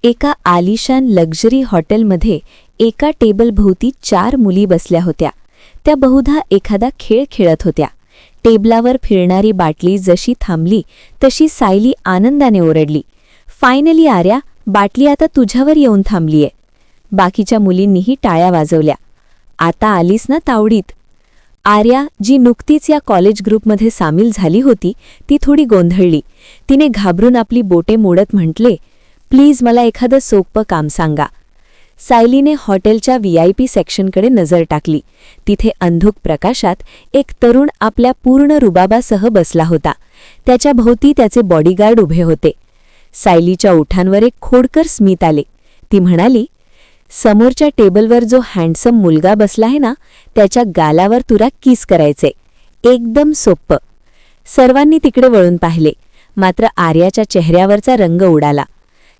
एका आलिशान लक्झरी हॉटेलमध्ये एका टेबलभोवती 4 मुली बसल्या होत्या. त्या बहुधा एखादा खेळ खेळत होत्या. टेबलावर फिरणारी बाटली जशी थांबली तशी सायली आनंदाने ओरडली, "फायनली आर्या, बाटली आता तुझ्यावर येऊन थांबलीये." बाकीच्या मुलींनीही टाळ्या वाजवल्या. "आता आलीस ना तावडीत." आर्या, जी नुकतीच या कॉलेज ग्रुपमध्ये सामील झाली होती, ती थोडी गोंधळली. तिने घाबरून आपली बोटे मोडत म्हटले, "प्लीज मला एखादं सोपं काम सांगा." सायलीने हॉटेलच्या VIP सेक्शनकडे नजर टाकली. तिथे अंधुक प्रकाशात एक तरुण आपल्या पूर्ण रुबाबासह बसला होता. त्याच्या भोवती त्याचे बॉडीगार्ड उभे होते. सायलीच्या ओठांवर एक खोडकर स्मित आले. ती म्हणाली, "समोरच्या टेबलवर जो हँडसम मुलगा बसला आहे ना, त्याच्या गालावर तुला किस करायचे. एकदम सोप्पं." सर्वांनी तिकडे वळून पाहिले. मात्र आर्याच्या चेहऱ्यावरचा रंग उडाला.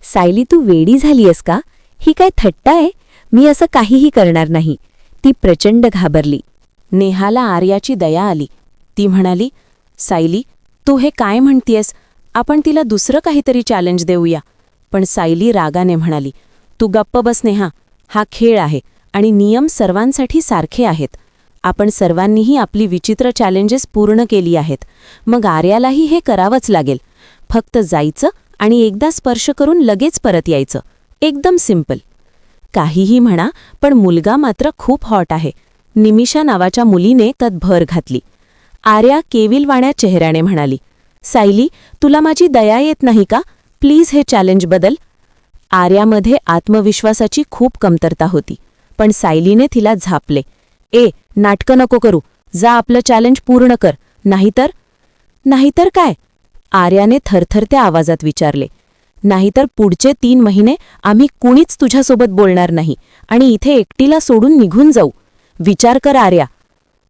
"सायली, तू वेडी झालीयस का? ही काय थट्टा आहे? मी असं काहीही करणार नाही." ती प्रचंड घाबरली. नेहाला आर्याची दया आली. ती म्हणाली, "सायली, तू हे काय म्हणतीयस? आपण तिला दुसरं काहीतरी चॅलेंज देऊया." पण सायली रागाने म्हणाली, "तू गप्प बस नेहा. हा खेळ आहे आणि नियम सर्वांसाठी सारखे आहेत. आपण सर्वांनीही आपली विचित्र चॅलेंजेस पूर्ण केली आहेत. मग आर्यालाही हे करावंच लागेल. फक्त जायचं आणि एकदा स्पर्श करून लगेच परत यायचं. एकदम सिंपल." काहीही म्हणा, पण मुलगा मात्र खूप हॉट आहे. निमिषा नावाच्या मुलीने त्यात भर घातली. आर्या केविलवाण्या चेहऱ्याने म्हणाली, "सायली, तुला माझी दया येत नाही का? प्लीज हे चॅलेंज बदल." आर्यामध्ये आत्मविश्वासाची खूप कमतरता होती, पण सायलीने तिला झापले. नाटकं नको करू. जा, आपलं चॅलेंज पूर्ण कर. नाहीतर काय?" आर्याने थरथरत्या आवाजात विचारले. "नाहीतर पुढचे 3 महिने आम्ही कुणीच तुझ्यासोबत बोलणार नाही आणि इथे एकटीला सोडून निघून जाऊ. विचार कर आर्या."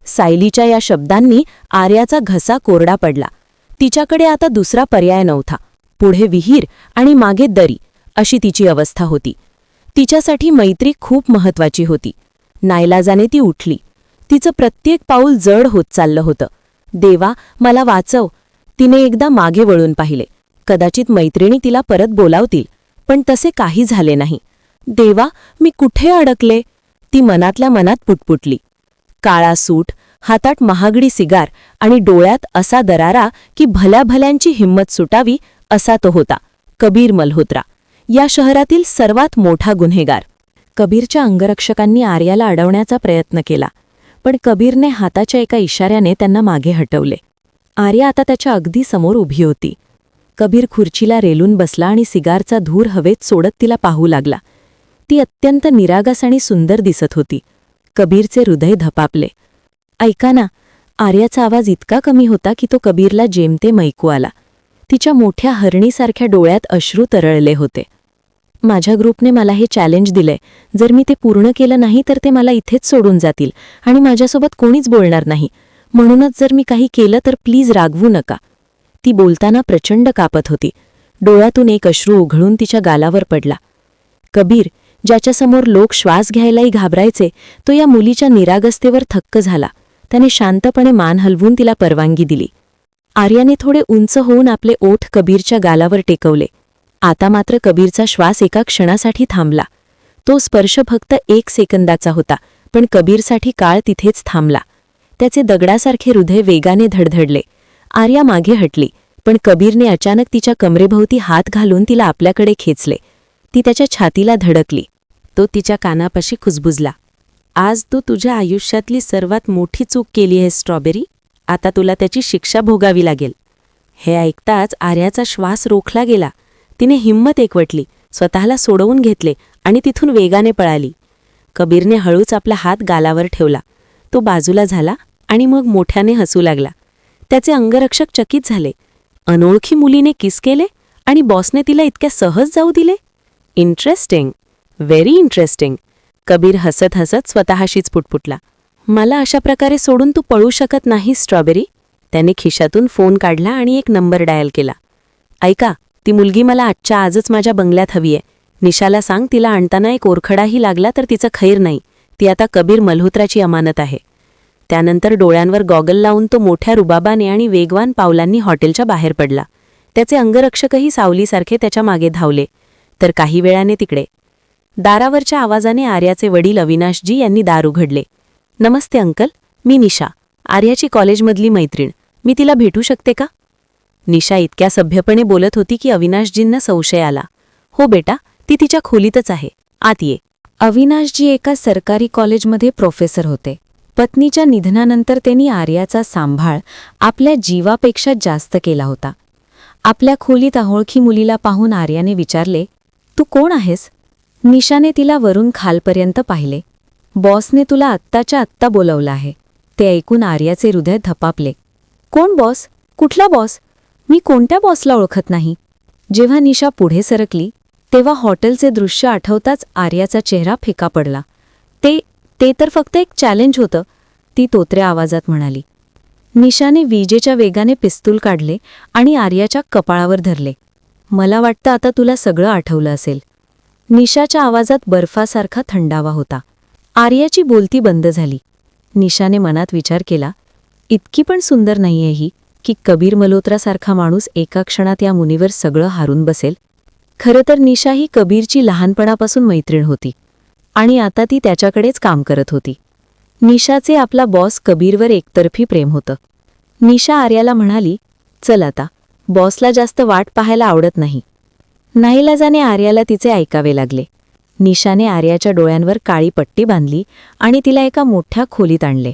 सायलीच्या या शब्दांनी आर्याचा घसा कोरडा पडला. तिच्याकडे आता दुसरा पर्याय नव्हता. पुढे विहीर आणि मागे दरी अशी तिची अवस्था होती. तिच्यासाठी मैत्री खूप महत्वाची होती. नाईलाजाने ती उठली. तिचं प्रत्येक पाऊल जड होत चाललं होतं. "देवा, मला वाचव." तिने एकदा मागे वळून पाहिले. कदाचित मैत्रिणी तिला परत बोलावतील, पण तसे काही झाले नाही. "देवा, मी कुठे अडकले?" ती मनातल्या मनात पुटपुटली. काळा सूट, हातात महागडी सिगार आणि डोळ्यात असा दरारा की भल्या भल्यांची हिंमत सुटावी असा तो होता. कबीर मल्होत्रा, या शहरातील सर्वात मोठा गुन्हेगार. कबीरच्या अंगरक्षकांनी आर्याला अडवण्याचा प्रयत्न केला, पण कबीरने हाताच्या एका इशाऱ्याने त्यांना मागे हटवले. आर्या आता त्याच्या अगदी समोर उभी होती. कबीर खुर्चीला रेलून बसला आणि सिगारचा धूर हवेत सोडत तिला पाहू लागला. ती अत्यंत निरागस आणि सुंदर दिसत होती. कबीरचे हृदय धपापले. "ऐका ना." आर्याचा आवाज इतका कमी होता की तो कबीरला जेमतेम ऐकू आला. तिच्या मोठ्या हरणीसारख्या डोळ्यात अश्रू तरळले होते. "माझ्या ग्रुपने मला हे चॅलेंज दिलंय. जर मी ते पूर्ण केलं नाही तर ते मला इथेच सोडून जातील आणि माझ्यासोबत कोणीच बोलणार नाही. म्हणूनच जर मी काही केलं तर प्लीज रागवू नका." ती बोलताना प्रचंड कापत होती. डोळ्यातून एक अश्रू उघळून तिच्या गालावर पडला. कबीर, ज्याच्यासमोर लोक श्वास घ्यायलाही घाबरायचे, तो या मुलीच्या निरागसतेवर थक्क झाला. त्याने शांतपणे मान हलवून तिला परवानगी दिली. आर्याने थोडे उंच होऊन आपले ओठ कबीरच्या गालावर टेकवले. आता मात्र कबीरचा श्वास एका क्षणासाठी थांबला. तो स्पर्श फक्त 1 सेकंदाचा होता, पण कबीरसाठी काळ तिथेच थांबला. त्याचे दगडासारखे हृदय वेगाने धडधडले. आर्या मागे हटली, पण कबीरने अचानक तिच्या कमरेभोवती हात घालून तिला आपल्याकडे खेचले. ती त्याच्या छातीला धडकली. तो तिच्या कानापाशी कुजबुजला. "आज तू तुझ्या आयुष्यातली सर्वात मोठी चूक केली आहेस स्ट्रॉबेरी. आता तुला त्याची शिक्षा भोगावी लागेल." हे ऐकताच आर्याचा श्वास रोखला गेला. तिने हिंमत एकवटली, स्वतःला सोडवून घेतले आणि तिथून वेगाने पळाली. कबीरने हळूच आपला हात गालावर ठेवला. तो बाजूला झाला आणि मग मोठ्याने हसू लागला. त्याचे अंगरक्षक चकित झाले. अनोळखी मुलीने किस केले आणि बॉसने तिला इतक्या सहज जाऊ दिले. Interesting, very interesting. कबीर हसत हसत स्वतःशीच पुटपुटला. "मला अशा प्रकारे सोडून तू पळू शकत नाही स्ट्रॉबेरी." त्याने खिशातून फोन काढला आणि एक नंबर डायल केला. "ऐका, ती मुलगी मला आजच्या आजच माझ्या बंगल्यात हवीये. निशाला सांग तिला आणताना एक ओरखडाही लागला तर तिचं खैर नाही. ती आता कबीर मल्होत्राची अमानत आहे." त्यानंतर डोळ्यांवर गॉगल लावून तो मोठ्या रुबाबाने आणि वेगवान पावलांनी हॉटेलच्या बाहेर पडला. त्याचे अंगरक्षकही सावलीसारखे त्याच्या मागे धावले. तर काही वेळाने तिकडे दारावरच्या आवाजाने आर्याचे वडील अविनाशजी यांनी दार उघडले. नमस्ते अंकल, मी निशा, आर्याची कॉलेजमधली मैत्रीण. मी तिला भेटू शकते का? निशा इतक्या सभ्यपणे बोलत होती की अविनाशजींना संशय आला. हो बेटा, ती तिच्या खोलीतच आहे, आत ये. अविनाशजी एका सरकारी कॉलेजमध्ये प्रोफेसर होते. पत्नीच्या निधनानंतर त्यांनी आर्याचा सांभाळ आपल्या जीवापेक्षा जास्त केला होता. आपल्या खोलीत अनोळखी मुलीला पाहून आर्याने विचारले, तू कोण आहेस? निशाने तिला वरून खालपर्यंत पाहिले. बॉसने तुला आत्ताच्या आत्ता बोलवलं आहे. ते ऐकून आर्याचे हृदय धपापले. कोण बॉस? कुठला बॉस? मी कोणत्या बॉसला ओळखत नाही. जेव्हा निशा पुढे सरकली तेव्हा हॉटेलचे दृश्य आठवताच आर्याचा चेहरा फिका पडला. ते तर फक्त एक चॅलेंज होतं, ती तोत्र्या आवाजात म्हणाली. निशाने विजेच्या वेगाने पिस्तूल काढले आणि आर्याच्या कपाळावर धरले. मला वाटतं आता तुला सगळं आठवलं असेल. निशाच्या आवाजात बर्फासारखा थंडावा होता. आर्याची बोलती बंद झाली. निशाने मनात विचार केला, इतकी पण सुंदर नाहीये ही की कबीर मल्होत्रासारखा माणूस एका क्षणात या मुनीवर सगळं हारून बसेल. खरं तर निशा ही कबीरची लहानपणापासून मैत्रीण होती आणि आता ती त्याच्याकडेच काम करत होती. निशाचे आपला बॉस कबीरवर एकतर्फी प्रेम होतं. निशा आर्याला म्हणाली, चल आता, बॉसला जास्त वाट पाहायला आवडत नाही. नाईलाजाने आर्याला तिचे ऐकावे लागले. निशाने आर्याच्या डोळ्यांवर काळी पट्टी बांधली आणि तिला एका मोठ्या खोलीत आणले.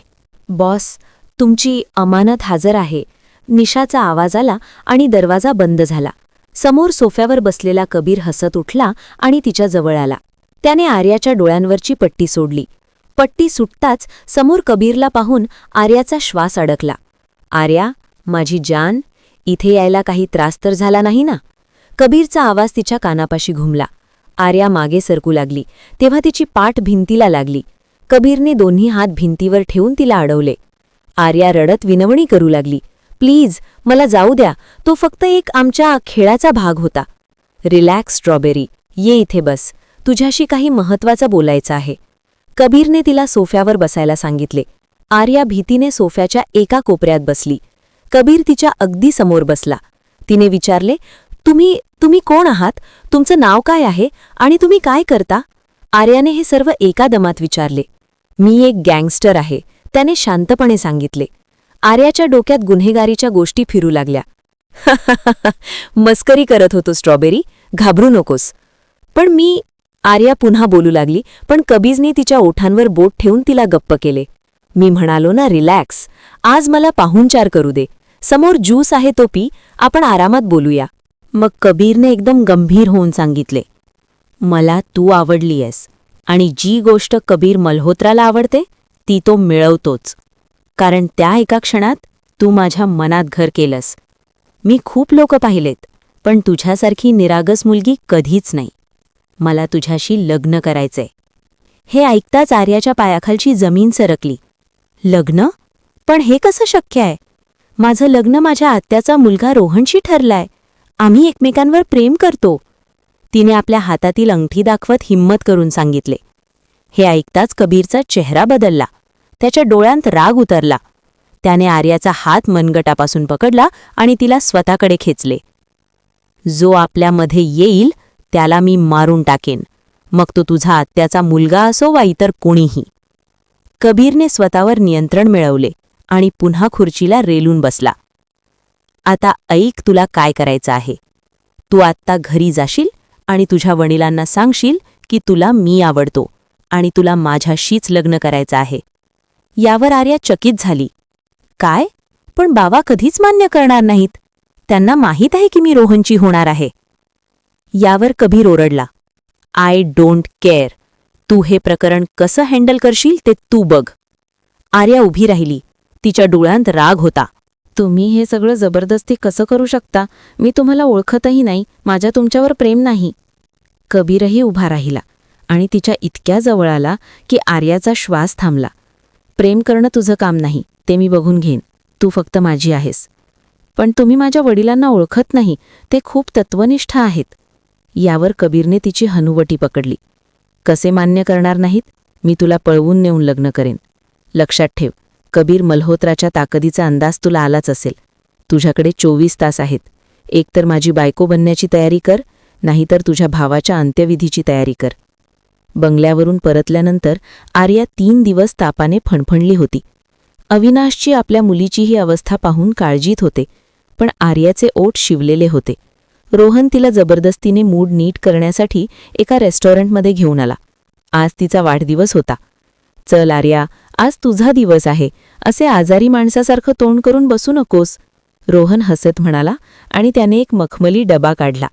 बॉस, तुमची अमानत हजर आहे. निशाचा आवाज आला आणि दरवाजा बंद झाला. समोर सोफ्यावर बसलेला कबीर हसत उठला आणि तिच्या जवळ आला. त्याने आर्याच्या डोळ्यांवरची पट्टी सोडली. पट्टी सुटताच समोर कबीरला पाहून आर्याचा श्वास अडकला. आर्या, माझी जान, इथे यायला काही त्रास तर झाला नाही ना? कबीरचा आवाज तिच्या कानापाशी घुमला. आर्या मागे सरकू लागली तेव्हा तिची पाठ भिंतीला लागली. कबीरने दोन्ही हात भिंतीवर ठेवून तिला अडवले. आर्या रडत विनवणी करू लागली, प्लीज मला जाऊ द्या, तो फक्त एक आमच्या खेळाचा भाग होता. रिलॅक्स स्ट्रॉबेरी, ये इथे बस, तुझ्याशी काही महत्त्वाचं बोलायचं आहे. कबीरने तिला सोफ्यावर बसायला सांगितले. आर्या भीतीने सोफ्याच्या एका कोपऱ्यात बसली. कबीर तिच्या अगदी समोर बसला. तिने विचारले, तुम्ही कोण आहात? तुमचं नाव काय आहे आणि तुम्ही काय करता? आर्याने हे सर्व एका दमात विचारले. मी एक गँगस्टर आहे, त्याने शांतपणे सांगितले. आर्याच्या डोक्यात गुन्हेगारीच्या गोष्टी फिरू लागल्या. मस्करी करत होतो स्ट्रॉबेरी, घाबरू नकोस. पण आर्या पुन्हा बोलू लागली, पण कबीरने तिच्या ओठांवर बोट ठेवून तिला गप्प केले. मी म्हणालो ना, रिलॅक्स, आज मला पाहुणचार करू दे. समोर ज्यूस आहे तो पी, आपण आरामात बोलूया. मग कबीरने एकदम गंभीर होऊन सांगितले, मला तू आवडलीयस आणि जी गोष्ट कबीर मल्होत्राला आवडते ती तो मिळवतोच. कारण त्या एका क्षणात तू माझ्या मनात घर केलंस. मी खूप लोक पाहिलेत, पण तुझ्यासारखी निरागस मुलगी कधीच नाही. मला तुझ्याशी लग्न करायचंय. हे ऐकताच आर्याच्या पायाखालची जमीन सरकली. लग्न? पण हे कसं शक्य आहे? माझं लग्न माझ्या आत्याचा मुलगा रोहनशी ठरलाय. आम्ही एकमेकांवर प्रेम करतो. तिने आपल्या हातातील अंगठी दाखवत हिम्मत करून सांगितले. हे ऐकताच कबीरचा चेहरा बदलला. त्याच्या डोळ्यांत राग उतरला. त्याने आर्याचा हात मनगटापासून पकडला आणि तिला स्वतःकडे खेचले. जो आपल्यामध्ये येईल त्याला मी मारून टाकेन, मग तो तुझा आत्याचा मुलगा असो वा इतर कोणीही. कबीरने स्वतःवर नियंत्रण मिळवले आणि पुन्हा खुर्चीला रेलून बसला. आता ऐक, तुला काय करायचं आहे. तू आत्ता घरी जाशील आणि तुझ्या वडिलांना सांगशील की तुला मी आवडतो आणि तुला माझ्याशीच लग्न करायचं आहे. यावर आर्या चकित झाली. काय? पण बाबा कधीच मान्य करणार नाहीत. त्यांना माहीत आहे की मी रोहनची होणार आहे. यावर कबीर ओरडला, आय डोंट केअर. तू हे प्रकरण कसं हँडल करशील ते तू बघ. आर्या उभी राहिली. तिच्या डोळ्यांत राग होता. तुम्ही हे सगळं जबरदस्ती कसं करू शकता? मी तुम्हाला ओळखतही नाही. माझ्या तुमच्यावर प्रेम नाही. कबीरही उभा राहिला आणि तिच्या इतक्या जवळ आला की आर्याचा श्वास थांबला. प्रेम करणं तुझं काम नाही, ते मी बघून घेईन. तू फक्त माझी आहेस. पण तुम्ही माझ्या वडिलांना ओळखत नाही. ते खूप तत्वनिष्ठ आहेत. यावर कबीरने तिची हनुवटी पकडली. कसे मान्य करणार नाहीत? मी तुला पळवून नेऊन लग्न करेन. लक्षात ठेव, कबीर मल्होत्राच्या ताकदीचा अंदाज तुला आलाच असेल. तुझ्याकडे 24 तास आहेत. एकतर माझी बायको बनण्याची तयारी कर, नाहीतर तुझ्या भावाच्या अंत्यविधीची तयारी कर. बंगल्यावरून परतल्यानंतर आर्या 3 दिवस तापाने फणफणली होती. अविनाशची आपल्या मुलीची ही अवस्था पाहून काळजीत होते, पण आर्याचे ओठ शिवलेले होते. रोहन तिला जबरदस्तीने मूड नीट करण्यासाठी एका रेस्टॉरंटमध्ये घेऊन आला. आज तिचा वाढदिवस होता. चल आर्या, आज तुझा दिवस आहे, असे आजारी माणसासारखं तोंड करून बसू नकोस, रोहन हसत म्हणाला आणि त्याने एक मखमली डबा काढला.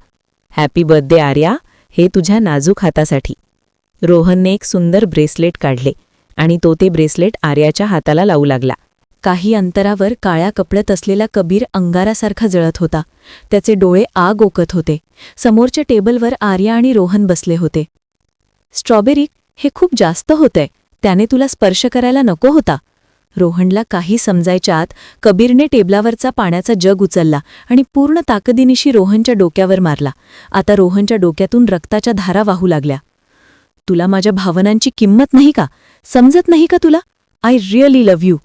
हॅपी बर्थडे आर्या, हे तुझ्या नाजूक हातासाठी. रोहनने एक सुंदर ब्रेसलेट काढले आणि तो ते ब्रेसलेट आर्याच्या हाताला लावू लागला. काही अंतरावर काळ्या कपड्यात असलेला कबीर अंगारासारखा जळत होता. त्याचे डोळे आग ओकत होते. समोरच्या टेबलवर आर्या आणि रोहन बसले होते. स्ट्रॉबेरी, हे खूप जास्त होतंय, त्याने तुला स्पर्श करायला नको होता. रोहनला काही समजायच्या आत कबीरने टेबलावरचा पाण्याचा जग उचलला आणि पूर्ण ताकदीनिशी रोहनच्या डोक्यावर मारला. आता रोहनच्या डोक्यातून रक्ताच्या धारा वाहू लागल्या. तुला माझ्या भावनांची किंमत नाही का? समजत नाही का तुला? I really love you.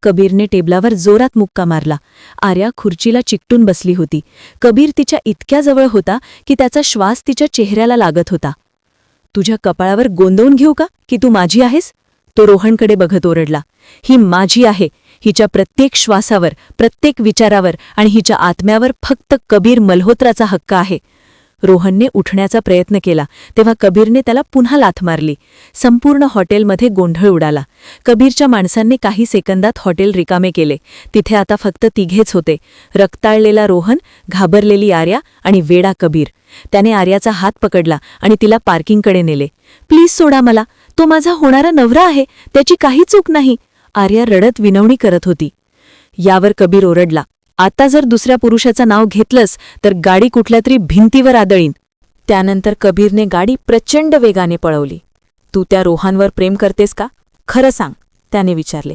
कबीरने टेबलावर जोरात मुक्का मारला. आर्या खुर्चीला चिकटून बसली होती. कबीर तिच्या इतक्या जवळ होता की त्याचा श्वास तिच्या चेहऱ्याला लागत होता. तुझ्या कपाळावर गोंदवून घेऊ का की तू माझी आहेस? तो रोहनकडे बघत ओरडला. ही माझी आहे. हिच्या प्रत्येक श्वासावर, प्रत्येक विचारावर आणि हिच्या आत्म्यावर फक्त कबीर मल्होत्राचा हक्क आहे. रोहनने उठण्याचा प्रयत्न केला तेव्हा कबीरने त्याला पुन्हा लाथ मारली. संपूर्ण हॉटेलमध्ये गोंधळ उडाला. कबीरच्या माणसांनी काही सेकंदात हॉटेल रिकामे केले. तिथे आता फक्त तिघेच होते. रक्ताळलेला रोहन, घाबरलेली आर्या आणि वेडा कबीर. त्याने आर्याचा हात पकडला आणि तिला पार्किंगकडे नेले. प्लीज सोडा मला, तो माझा होणारा नवरा आहे, त्याची काही चूक नाही, आर्या रडत विनवणी करत होती. यावर कबीर ओरडला. आता जर दुसऱ्या पुरुषाचं नाव घेतलंस तर गाडी कुठल्या तरी भिंतीवर आदळीन. त्यानंतर कबीरने गाडी प्रचंड वेगाने पळवली. तू त्या रोहनवर प्रेम करतेस का? खरं सांग, त्याने विचारले.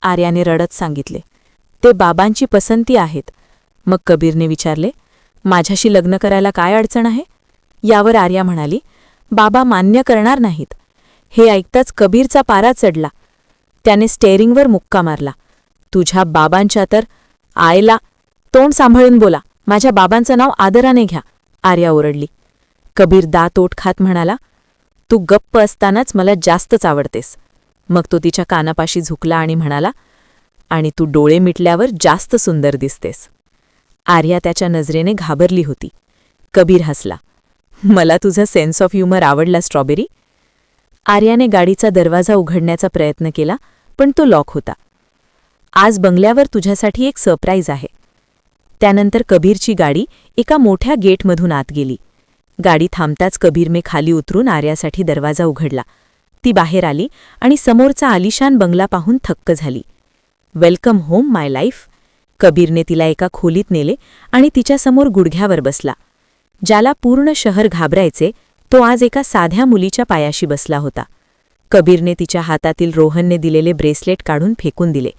आर्याने रडत सांगितले. ते बाबांची पसंती आहेत. मग कबीरने विचारले, माझ्याशी लग्न करायला काय अडचण आहे? यावर आर्या म्हणाली, बाबा मान्य करणार नाहीत. हे ऐकताच कबीरचा पारा चढला. त्याने स्टेअरिंगवर मुक्का मारला. तुझ्या बाबांच्या तर आयला, तोंड सांभाळून बोला, माझ्या बाबांचं नाव आदराने घ्या, आर्या ओरडली. कबीर दात ओठ खात म्हणाला, तू गप्प असतानाच मला जास्तच आवडतेस. मग तो तिच्या कानापाशी झुकला आणि म्हणाला, आणि तू डोळे मिटल्यावर जास्त सुंदर दिसतेस. आर्या त्याच्या नजरेने घाबरली होती. कबीर हसला. मला तुझा सेन्स ऑफ ह्युमर आवडला स्ट्रॉबेरी. आर्याने गाडीचा दरवाजा उघडण्याचा प्रयत्न केला, पण तो लॉक होता. आज बंगल्यावर तुझ्यासाठी एक सरप्राईज आहे. त्यानंतर कबीरची गाडी एका मोठ्या गेटमधून आत गेली. गाडी थांबताच कबीरने खाली उतरून आर्यासाठी दरवाजा उघडला. ती बाहेर आली आणि समोरचा आलिशान बंगला पाहून थक्क झाली. वेलकम होम माय लाईफ. कबीरने तिला एका खोलीत नेले आणि तिच्यासमोर गुडघ्यावर बसला. ज्याला पूर्ण शहर घाबरायचे तो आज एका साध्या मुलीच्या पायाशी बसला होता. कबीरने तिच्या हातातील रोहनने दिलेले ब्रेसलेट काढून फेकून दिले.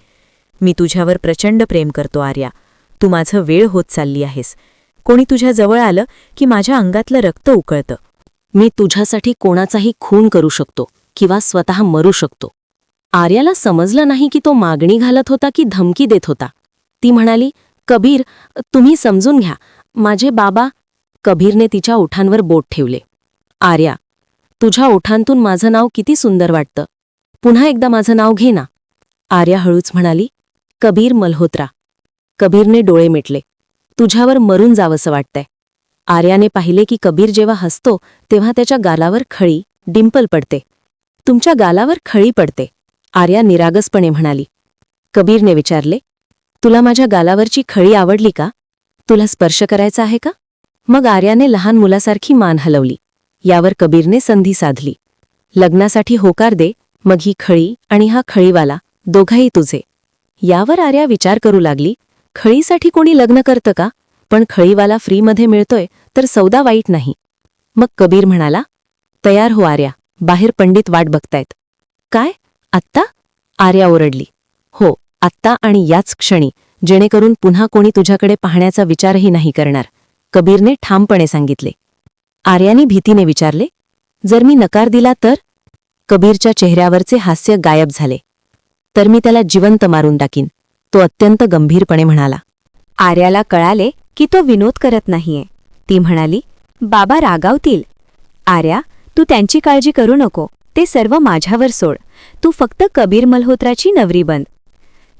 मी तुझ्यावर प्रचंड प्रेम करतो आर्या. तू माझं वेळ होत चालली आहेस. कोणी तुझ्या जवळ आलं की माझ्या अंगातलं रक्त उकळतं. मी तुझ्यासाठी कोणाचाही खून करू शकतो किंवा स्वतः मरू शकतो. आर्याला समजलं नाही की तो मागणी घालत होता की धमकी देत होता. ती म्हणाली, कबीर, तुम्ही समजून घ्या, माझे बाबा. कबीरने तिच्या ओठांवर बोट ठेवले. आर्या, तुझ्या ओठांतून माझं नाव किती सुंदर वाटतं. पुन्हा एकदा माझं नाव घे ना. आर्या हळूच म्हणाली, कबीर मल्होत्रा. कबीरने डोळे मिटले. तुझ्यावर मरून जावंसं वाटतंय. आर्याने पाहिले की कबीर जेव्हा हसतो तेव्हा त्याच्या गालावर खळी, डिंपल पडते. तुमच्या गालावर खळी पडते, आर्या निरागसपणे म्हणाली. कबीरने विचारले, तुला माझ्या गालावरची खळी आवडली का? तुला स्पर्श करायचा आहे का? मग आर्याने लहान मुलासारखी मान हलवली. यावर कबीरने संधी साधली. लग्नासाठी होकार दे, मग ही खळी आणि हा खळीवाला दोघाही तुझे. यावर आर्या विचार करू लागली, खळीसाठी कोणी लग्न करतं का? पण खळीवाला फ्रीमध्ये मिळतोय तर सौदा वाईट नाही. मग कबीर म्हणाला, तयार हो आर्या, बाहेर पंडित वाट बघतायत. काय? आत्ता? आर्या ओरडली. हो, आत्ता आणि याच क्षणी, जेणेकरून पुन्हा कोणी तुझ्याकडे पाहण्याचा विचारही नाही करणार, कबीरने ठामपणे सांगितले. आर्याने भीतीने विचारले, जर मी नकार दिला तर? कबीरच्या चेहऱ्यावरचे हास्य गायब झाले. तर मी त्याला जिवंत मारून टाकीन, तो अत्यंत गंभीरपणे म्हणाला. आर्याला कळाले की तो विनोद करत नाहीये. ती म्हणाली, बाबा रागावतील. आर्या, तू त्यांची काळजी करू नको, ते सर्व माझ्यावर सोड. तू फक्त कबीर मल्होत्राची नवरी बन.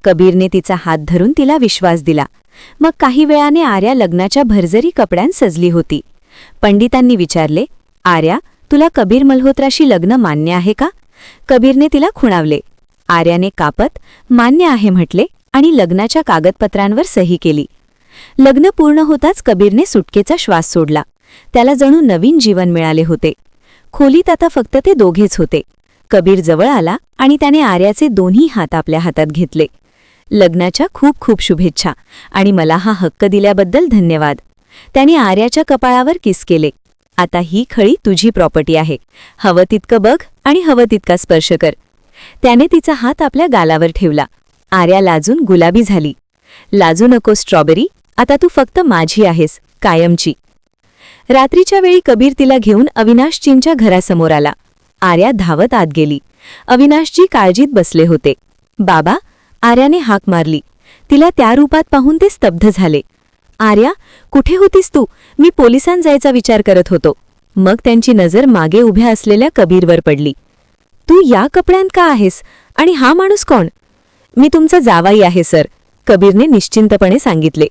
कबीरने तिचा हात धरून तिला विश्वास दिला. मग काही वेळाने आर्या लग्नाच्या भरजरी कपड्यांत सजली होती. पंडितांनी विचारले, आर्या, तुला कबीर मल्होत्राशी लग्न मान्य आहे का? कबीरने तिला खुणावले. आर्याने कापत मान्य आहे म्हटले आणि लग्नाच्या कागदपत्रांवर सही केली. लग्न पूर्ण होताच कबीरने सुटकेचा श्वास सोडला. त्याला जणू नवीन जीवन मिळाले होते. खोलीत आता फक्त ते दोघेच होते. कबीर जवळ आला आणि त्याने आर्याचे दोन्ही हात आपल्या हातात घेतले. लग्नाच्या खूप खूप शुभेच्छा आणि मला हा हक्क दिल्याबद्दल धन्यवाद. त्याने आर्याच्या कपाळावर किस केले. आता ही खळी तुझी प्रॉपर्टी आहे. हवं तितकं बघ आणि हवं तितका स्पर्श कर. त्याने तिचा हात आपल्या गालावर ठेवला. आर्या लाजून गुलाबी झाली. लाजू नको स्ट्रॉबेरी, आता तू फक्त माझी आहेस, कायमची. रात्रीच्या वेळी कबीर तिला घेऊन अविनाशजींच्या घरासमोर आला. आर्या धावत आत गेली. अविनाशजी काळजीत बसले होते. बाबा, आर्याने हाक मारली. तिला त्या रूपात पाहून ते स्तब्ध झाले. आर्या, कुठे होतीस तू? मी पोलिसांत जायचा विचार करत होतो. मग त्यांची नजर मागे उभ्या असलेल्या कबीरवर पडली. तू या कपड्यांत का आहेस? आणि हा माणूस कोण? मी तुमचा जावाई आहे सर, कबीरने निश्चिंतपणे सांगितले.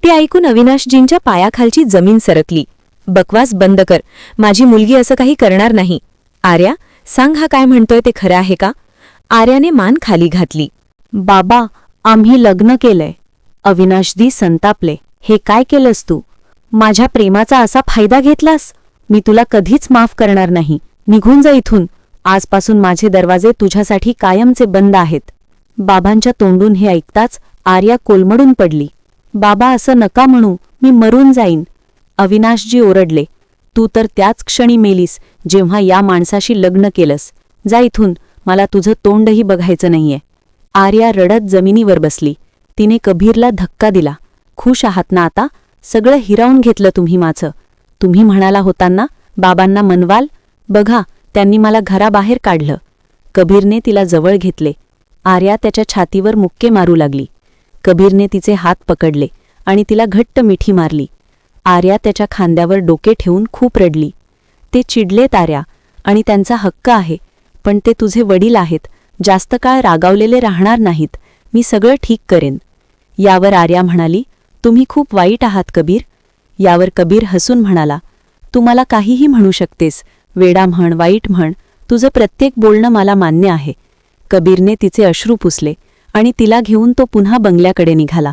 ते ऐकून अविनाशजींच्या पायाखालची जमीन सरकली. बकवास बंद कर, माझी मुलगी असं काही करणार नाही. आर्या, सांग हा काय म्हणतोय ते खरं आहे का? आर्याने मान खाली घातली. बाबा, आम्ही लग्न केलंय. अविनाशजी संतापले. हे काय केलंस तू? माझ्या प्रेमाचा असा फायदा घेतलास? मी तुला कधीच माफ करणार नाही. निघून जा इथून. आजपासून माझे दरवाजे तुझ्यासाठी कायमचे बंद आहेत. बाबांच्या तोंडून हे ऐकताच आर्या कोलमडून पडली. बाबा, असं नका म्हणू, मी मरून जाईन. अविनाशजी ओरडले. तू तर त्याच क्षणी मेलीस जेव्हा या माणसाशी लग्न केलंस. जा इथून, मला तुझं तोंडही बघायचं नाहीये. आर्या रडत जमिनीवर बसली. तिने कबीरला धक्का दिला. खुश आहात ना आता? सगळं हिरावून घेतलं तुम्ही माझं. तुम्ही म्हणाला होता ना बाबांना मनवाल? बघा, त्यांनी मला घराबाहेर काढलं. कबीरने तिला जवळ घेतले. आर्या त्याच्या छातीवर मुक्के मारू लागली. कबीरने तिचे हात पकडले आणि तिला घट्ट मिठी मारली. आर्या त्याच्या खांद्यावर डोके ठेवून खूप रडली. ते चिडलेत आर्या, आणि त्यांचा हक्क आहे, पण ते तुझे वडील आहेत. जास्त काळ रागावलेले राहणार नाहीत. मी सगळं ठीक करेन. यावर आर्या म्हणाली, तुम्ही खूप वाईट आहात कबीर. यावर कबीर हसून म्हणाला, तू मला काहीही म्हणू शकतेस, वेडा म्हण, वाईट म्हण, तुझं प्रत्येक बोलणं मला मान्य आहे. कबीरने तिचे अश्रू पुसले आणि तिला घेऊन तो पुन्हा बंगल्याकडे निघाला.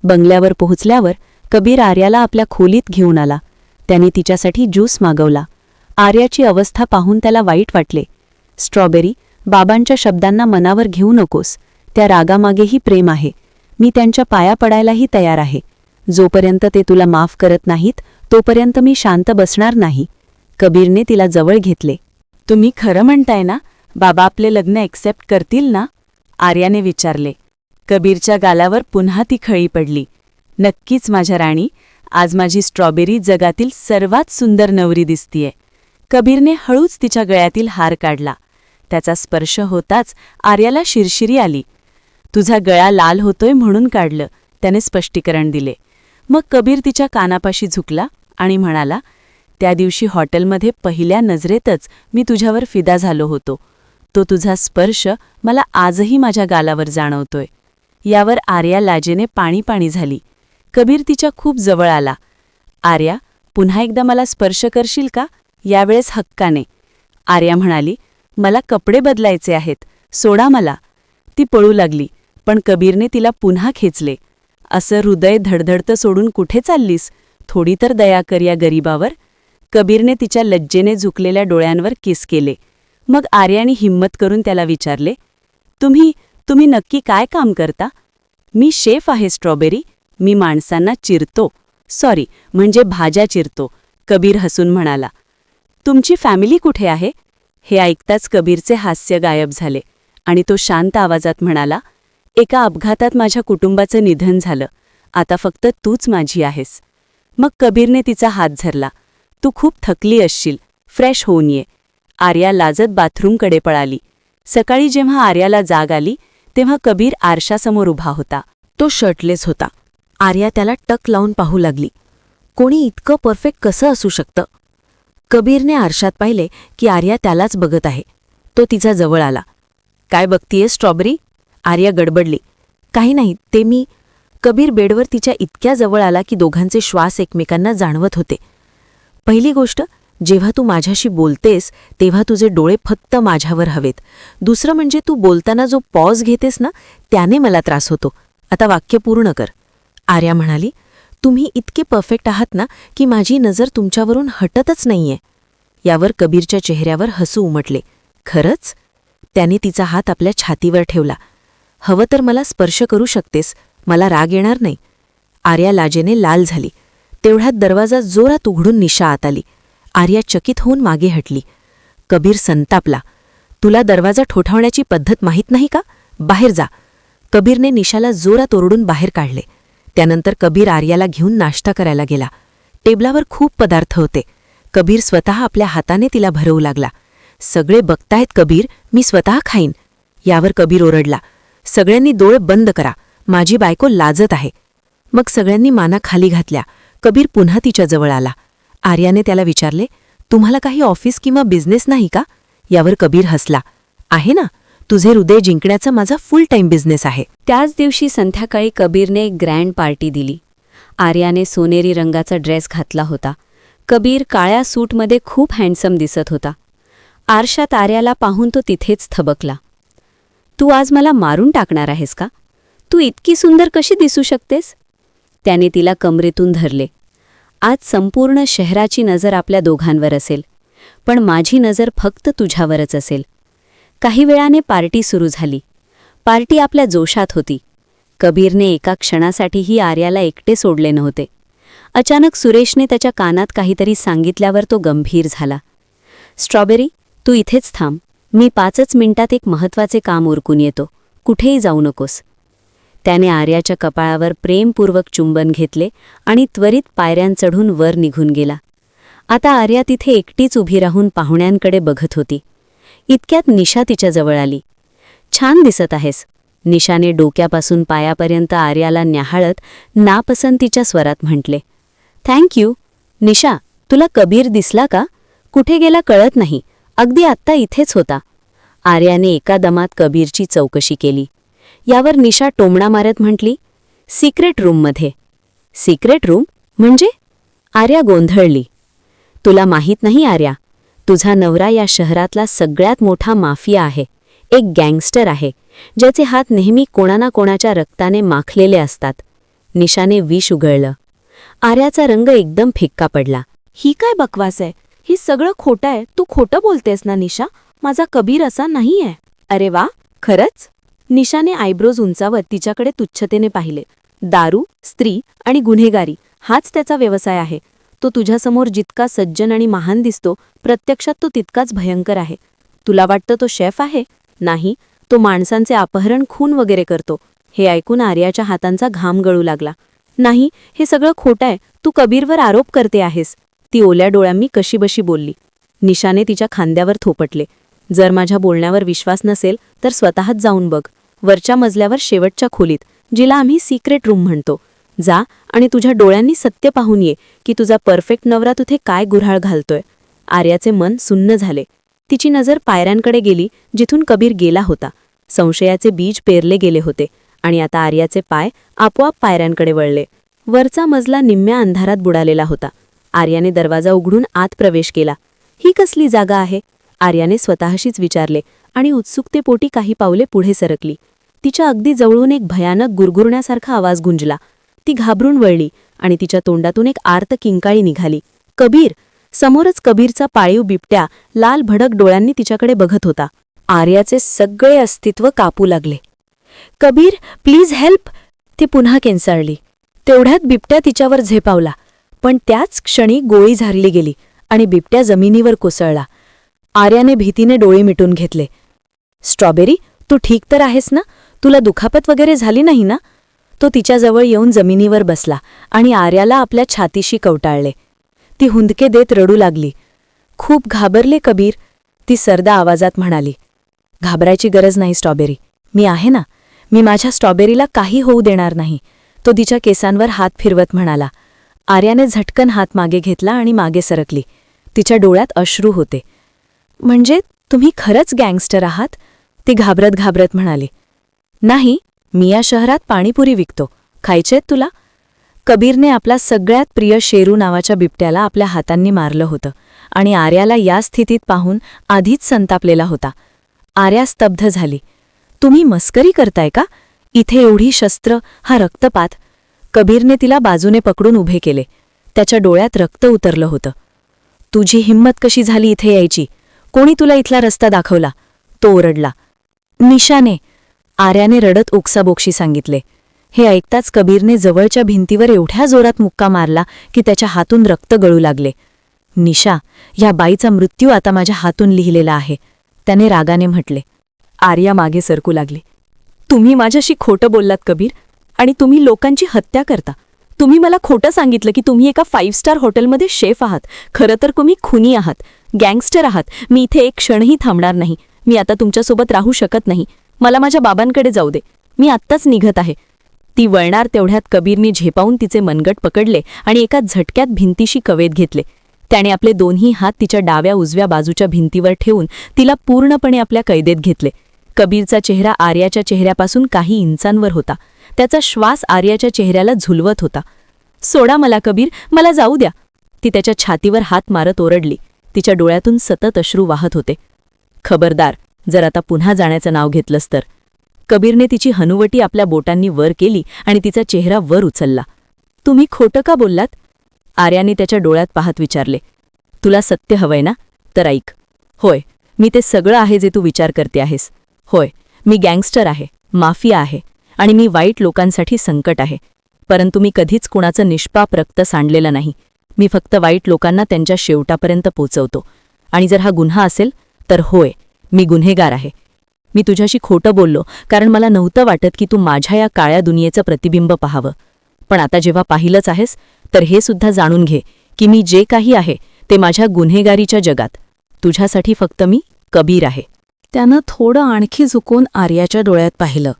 बंगल्यावर पोहोचल्यावर कबीर आर्याला आपल्या खोलीत घेऊन आला. त्याने तिच्यासाठी ज्यूस मागवला. आर्याची अवस्था पाहून त्याला वाईट वाटले. स्ट्रॉबेरी, बाबांच्या शब्दांना मनावर घेऊ नकोस. त्या रागामागेही प्रेम आहे. मी त्यांच्या पाया पडायलाही तयार आहे. जोपर्यंत ते तुला माफ करत नाहीत तोपर्यंत मी शांत बसणार नाही. कबीरने तिला जवळ घेतले. तुम्ही खरं म्हणताय ना? बाबा आपले लग्न एक्सेप्ट करतील ना? आर्याने विचारले. कबीरच्या गालावर पुन्हा ती खळी पडली. नक्कीच माझ्या राणी, आज माझी स्ट्रॉबेरी जगातील सर्वात सुंदर नवरी दिसतीये. कबीरने हळूच तिच्या गळ्यातील हार काढला. त्याचा स्पर्श होताच आर्याला शिरशिरी आली. तुझा गळा लाल होतोय म्हणून काढलं, त्याने स्पष्टीकरण दिले. मग कबीर तिच्या कानापाशी झुकला आणि म्हणाला, त्या दिवशी हॉटेलमध्ये पहिल्या नजरेतच मी तुझ्यावर फिदा झालो होतो. तो तुझा स्पर्श मला आजही माझ्या गालावर जाणवतोय. यावर आर्या लाजेने पाणी पाणी झाली. कबीर तिच्या खूप जवळ आला. आर्या, पुन्हा एकदा मला स्पर्श करशील का? यावेळेस हक्काने. आर्या म्हणाली, मला कपडे बदलायचे आहेत, सोडा मला. ती पळू लागली, पण कबीरने तिला पुन्हा खेचले. असं हृदय धडधडतं सोडून कुठे चाललीस? थोडी तर दया कर या गरीबावर. कबीरने तिच्या लज्जेने झुकलेल्या डोळ्यांवर किस केले. मग आर्याने हिम्मत करून त्याला विचारले, तुम्ही नक्की काय काम करता? मी शेफ आहे स्ट्रॉबेरी. मी माणसांना चिरतो, सॉरी म्हणजे भाज्या चिरतो, कबीर हसून म्हणाला. तुमची फॅमिली कुठे आहे? हे ऐकताच कबीरचे हास्य गायब झाले आणि तो शांत आवाजात म्हणाला, एका अपघातात माझ्या कुटुंबाचं निधन झालं. आता फक्त तूच माझी आहेस. मग कबीरने तिचा हात धरला. तू खूप थकली असशील, फ्रेश होऊन ये. आर्या लाजत बाथरूमकडे पळाली. सकाळी जेव्हा आर्याला जाग आली तेव्हा कबीर आरशासमोर उभा होता. तो शर्टलेस होता. आर्या त्याला टक लावून पाहू लागली. कोणी इतकं परफेक्ट कसं असू शकतं? कबीरने आरशात पाहिले की आर्या त्यालाच बघत आहे. तो तिचा जवळ आला. काय बघतीये स्ट्रॉबेरी? आर्या गडबडली. काही नाही, ते मी. कबीर बेडवर तिच्या इतक्या जवळ आला की दोघांचे श्वास एकमेकांना जाणवत होते. पहिली गोष्ट, जेव्हा तू माझ्याशी बोलतेस तेव्हा तुझे डोळे फक्त माझ्यावर हवेत. दुसरं म्हणजे तू बोलताना जो पॉज घेतेस ना, त्याने मला त्रास होतो. आता वाक्य पूर्ण कर. आर्या म्हणाली, तुम्ही इतके परफेक्ट आहात ना की माझी नजर तुमच्यावरून हटतच नाहीये. यावर कबीरच्या चेहऱ्यावर हसू उमटले. खरंच? त्याने तिचा हात आपल्या छातीवर ठेवला. हवं तर मला स्पर्श करू शकतेस, मला राग येणार नाही. आर्या लाजेने लाल झाली. तेवढ्यात दरवाजा जोरात उघडून निशा आत आली. आर्या चकित होऊन मागे हटली. कबीर संतापला. तुला दरवाजा ठोठावण्याची पद्धत माहीत नाही का? बाहेर जा. कबीरने निशाला जोरात ओरडून बाहेर काढले. त्यानंतर कबीर आर्याला घेऊन नाश्ता करायला गेला. टेबलावर खूप पदार्थ होते. कबीर स्वतः आपल्या हाताने तिला भरवू लागला. सगळे बघतायत कबीर, मी स्वतः खाईन. यावर कबीर ओरडला. सगळ्यांनी डोळे बंद करा, माझी बायको लाजत आहे. मग सगळ्यांनी माना खाली घातल्या. कबीर पुन्हा तिच्याजवळ आला. आर्याने त्याला विचारले, तुम्हाला काही ऑफिस किंवा बिझनेस नाही का? यावर कबीर हसला. आहे ना, तुझे हृदय जिंकण्याचा माझा फुल टाईम बिझनेस आहे. त्याच दिवशी संध्याकाळी कबीरने एक ग्रँड पार्टी दिली. आर्याने सोनेरी रंगाचा ड्रेस घातला होता. कबीर काळ्या सूटमध्ये खूप हँडसम दिसत होता. आरशात आर्याला पाहून तो तिथेच थबकला. तू आज मला मारून टाकणार आहेस का? तू इतकी सुंदर कशी दिसू शकतेस? त्याने तिला कमरेतून धरले. आज संपूर्ण शहराची नजर आपल्या दोघांवर असेल, पण माझी नजर फक्त तुझ्यावरच असेल. काही वेळाने पार्टी सुरू झाली. पार्टी आपल्या जोशात होती. कबीरने एका क्षणासाठीही आर्याला एकटे सोडले नव्हते. अचानक सुरेशने त्याच्या कानात काहीतरी सांगितल्यावर तो गंभीर झाला. स्ट्रॉबेरी, तू इथेच थांब. मी 5 मिनिटात एक महत्त्वाचे काम उरकून येतो. कुठेही जाऊ नकोस. त्याने आर्याच्या कपाळावर प्रेमपूर्वक चुंबन घेतले आणि त्वरित पायऱ्यां चढून वर निघून गेला. आता आर्या तिथे एकटीच उभी राहून पाहुण्यांकडे बघत होती. इतक्यात निशा तिच्याजवळ आली. छान दिसत आहेस. निशाने डोक्यापासून पायापर्यंत आर्याला न्याहाळत नापसंतीच्या स्वरात म्हटले. थँक्यू. निशा, तुला कबीर दिसला का? कुठे गेला कळत नाही. अगदी आत्ता इथेच होता. आर्याने एका दमात कबीरची चौकशी केली. यावर निशा टोमणा मारत म्हटली, सिक्रेट रूममध्ये. सिक्रेट रूम म्हणजे? आर्या गोंधळली. तुला माहीत नाही आर्या, तुझा नवरा या शहरातला सगळ्यात मोठा माफिया आहे. एक गँगस्टर आहे, ज्याचे हात नेहमी कोणा ना कोणाच्या रक्ताने माखलेले असतात. निशाने विष उघळलं. आर्याचा रंग एकदम फिक्का पडला. ही काय बकवास आहे? ही सगळं खोटं आहे. तू खोटं बोलतेस ना निशा? माझा कबीर असा नाहीये. अरे वा, खरंच? निशाने आयब्रोज उंचावत तिच्याकडे तुच्छतेने पाहिले. दारू, स्त्री आणि गुन्हेगारी हाच त्याचा व्यवसाय आहे. तो तुझ्यासमोर जितका सज्जन आणि महान दिसतो, प्रत्यक्षात तो तितकाच भयंकर आहे. तुला वाटतं तो शेफ आहे? नाही, तो माणसांचे अपहरण, खून वगैरे करतो. हे ऐकून आर्याच्या हातांचा घाम गळू लागला. नाही, हे सगळं खोटं आहे. तू कबीरवर आरोप करते आहेस. ती ओल्या डोळ्यांनी कशीबशी बोलली. निशाने तिच्या खांद्यावर थोपटले. जर माझ्या बोलण्यावर विश्वास नसेल तर स्वतःच जाऊन बघ. वरच्या मजल्यावर शेवटच्या खोलीत, जिला आम्ही सिक्रेट रूम म्हणतो. जा आणि तुझ्या डोळ्यांनी सत्य पाहून ये की तुझा परफेक्ट नवरा तुथे काय गुऱ्हाळ घालतोय. आर्याचे मन सुन्न झाले. तिची नजर पायऱ्यांकडे गेली जिथून कबीर गेला होता. संशयाचे बीज पेरले गेले होते आणि आता आर्याचे पाय आपोआप पायऱ्यांकडे वळले. वरचा मजला निम्म्या अंधारात बुडालेला होता. आर्याने दरवाजा उघडून आत प्रवेश केला. ही कसली जागा आहे? आर्याने स्वतःशीच विचारले आणि उत्सुकतेपोटी काही पावले पुढे सरकली. तिच्या अगदी जवळून एक भयानक गुरगुरण्यासारखा आवाज गुंजला. ती घाबरून वळली आणि तिच्या तोंडातून एक आर्त किंकाळी निघाली. कबीर! समोरच कबीरचा पाळीव बिबट्या लाल भडक डोळ्यांनी तिच्याकडे बघत होता. आर्याचे सगळे अस्तित्व कापू लागले. Kabir, please help! ती पुन्हा केंचाळली. तेवढ्यात बिबट्या तिच्यावर झेपावला, पण त्याच क्षणी गोळी झारली गेली आणि बिबट्या जमिनीवर कोसळला. आर्याने भीतीने डोळे मिटून घेतले. स्ट्रॉबेरी, तू ठीक तर आहेस ना? तुला दुखापत वगैरे झाली नाही ना? तो तिच्याजवळ येऊन जमिनीवर बसला आणि आर्याला आपल्या छातीशी कवटाळले. ती हुंदके देत रडू लागली. खूप घाबरले कबीर, ती सर्दा आवाजात म्हणाली. घाबरायची गरज नाही स्ट्रॉबेरी, मी आहे ना. मी माझ्या स्ट्रॉबेरीला काही होऊ देणार नाही. तो तिच्या केसांवर हात फिरवत म्हणाला. आर्याने झटकन हात मागे घेतला आणि मागे सरकली. तिच्या डोळ्यात अश्रू होते. म्हणजे तुम्ही खरंच गँगस्टर आहात? ती घाबरत घाबरत म्हणाली. नाही, मी या शहरात पाणीपुरी विकतो. खायचेत तुला? कबीरने आपला सगळ्यात प्रिय शेरू नावाच्या बिबट्याला आपल्या हातांनी मारलं होतं आणि आर्याला या स्थितीत पाहून आधीच संतापलेला होता. आर्या स्तब्ध झाली. तुम्ही मस्करी करताय का? इथे एवढी शस्त्र, हा रक्तपात. कबीरने तिला बाजूने पकडून उभे केले. त्याच्या डोळ्यात रक्त उतरलं होतं. तुझी हिंमत कशी झाली इथे यायची? कोणी तुला इथला रस्ता दाखवला? तो ओरडला. निशाने, आर्याने रडत ओक्साबोक्षी सांगितले. हे ऐकताच कबीरने जवळच्या भिंतीवर एवढ्या जोरात मुक्का मारला की त्याच्या हातून रक्त गळू लागले. निशा, या बाईचा मृत्यू आता माझ्या हातून लिहिलेला आहे, त्याने रागाने म्हटले. आर्या मागे सरकू लागली. तुम्ही माझ्याशी खोटं बोललात कबीर, आणि तुम्ही लोकांची हत्या करता. तुम्ही मला खोटं सांगितलं की तुम्ही एका 5 स्टार हॉटेलमध्ये शेफ आहात. खरं तर तुम्ही खुनी आहात, गँगस्टर आहात. मी इथे एक क्षणही थांबणार नाही. मी आता तुमच्यासोबत राहू शकत नाही. मला माझ्या बाबांकडे जाऊ दे. मी आत्ताच निघत आहे. ती वळणार तेवढ्यात कबीरने झेपावून तिचे मनगट पकडले आणि एका झटक्यात भिंतीशी कवेत घेतले. त्याने आपले दोन्ही हात तिच्या डाव्या उजव्या बाजूच्या भिंतीवर ठेवून तिला पूर्णपणे आपल्या कैदेत घेतले. कबीरचा चेहरा आर्याच्या चेहऱ्यापासून काही इंचांवर होता. त्याचा श्वास आर्याच्या चेहऱ्याला झुलवत होता. सोडा मला कबीर, मला जाऊ द्या. ती त्याच्या छातीवर हात मारत ओरडली. तिच्या डोळ्यातून सतत अश्रू वाहत होते. खबरदार, जर आता पुन्हा जाण्याचं नाव घेतलंस तर. कबीरने तिची हनुवटी आपल्या बोटांनी वर केली आणि तिचा चेहरा वर उचलला. तुम्ही खोटं का बोललात? आर्याने त्याच्या डोळ्यात पाहत विचारले. तुला सत्य हवंय ना? तर ऐक. होय, मी ते सगळं आहे जे तू विचार करते आहेस. होय, मी गँगस्टर आहे, माफिया आहे, आणि मी वाईट लोकांसाठी संकट आहे. परंतु मी कधीच कुणाचं निष्पाप रक्त सांडलेलं नाही. मी फक्त वाईट लोकांना त्यांच्या शेवटापर्यंत पोचवतो. आणि जर हा गुन्हा असेल तर होय, मी गुन्हेगार आहे. मी तुझ्याशी खोटं बोललो कारण मला नव्हतं वाटत की तू माझ्या या काळ्या दुनियेचं प्रतिबिंब पाहावं. पण आता जेव्हा पाहिलंच आहेस तर हे सुद्धा जाणून घे की मी जे काही आहे ते माझ्या गुन्हेगारीच्या जगात तुझ्यासाठी फक्त मी कबीर आहे. त्यानं थोडं आणखी झुकून आर्याच्या डोळ्यात पाहिलं,